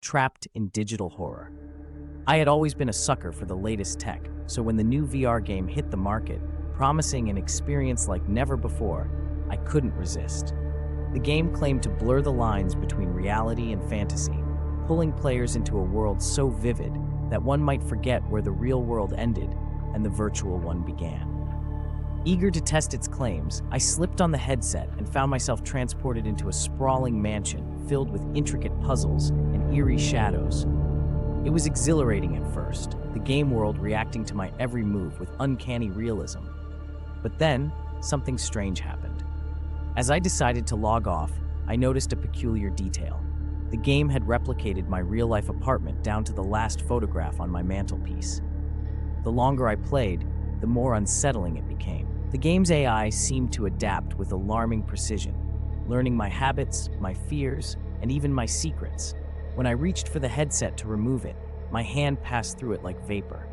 trapped in digital horror. I had always been a sucker for the latest tech, so when the new VR game hit the market, promising an experience like never before, I couldn't resist. The game claimed to blur the lines between reality and fantasy, pulling players into a world so vivid that one might forget where the real world ended and the virtual one began. Eager to test its claims, I slipped on the headset and found myself transported into a sprawling mansion filled with intricate puzzles and eerie shadows. It was exhilarating at first, the game world reacting to my every move with uncanny realism. But then, something strange happened. As I decided to log off, I noticed a peculiar detail. The game had replicated my real-life apartment down to the last photograph on my mantelpiece. The longer I played, the more unsettling it became. The game's AI seemed to adapt with alarming precision, learning my habits, my fears, and even my secrets. When I reached for the headset to remove it, my hand passed through it like vapor.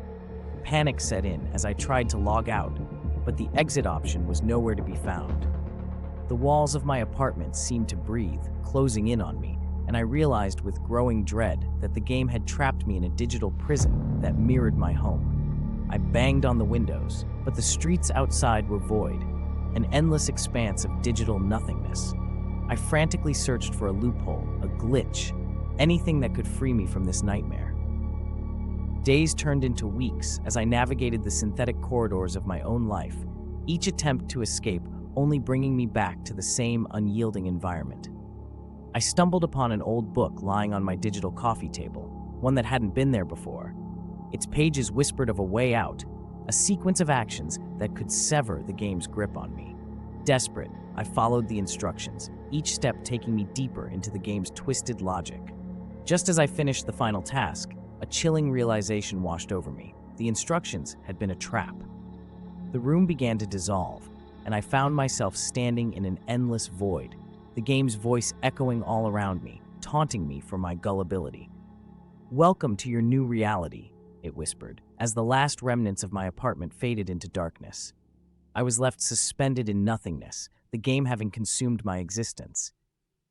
Panic set in as I tried to log out, but the exit option was nowhere to be found. The walls of my apartment seemed to breathe, closing in on me, and I realized with growing dread that the game had trapped me in a digital prison that mirrored my home. I banged on the windows, but the streets outside were void, an endless expanse of digital nothingness. I frantically searched for a loophole, a glitch, anything that could free me from this nightmare. Days turned into weeks as I navigated the synthetic corridors of my own life, each attempt to escape only bringing me back to the same unyielding environment. I stumbled upon an old book lying on my digital coffee table, one that hadn't been there before. Its pages whispered of a way out, a sequence of actions that could sever the game's grip on me. Desperate, I followed the instructions, each step taking me deeper into the game's twisted logic. Just as I finished the final task, a chilling realization washed over me. The instructions had been a trap. The room began to dissolve, and I found myself standing in an endless void, the game's voice echoing all around me, taunting me for my gullibility. "Welcome to your new reality," it whispered, as the last remnants of my apartment faded into darkness. I was left suspended in nothingness, the game having consumed my existence.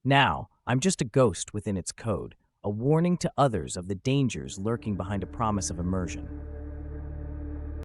Now, I'm just a ghost within its code, a warning to others of the dangers lurking behind a promise of immersion.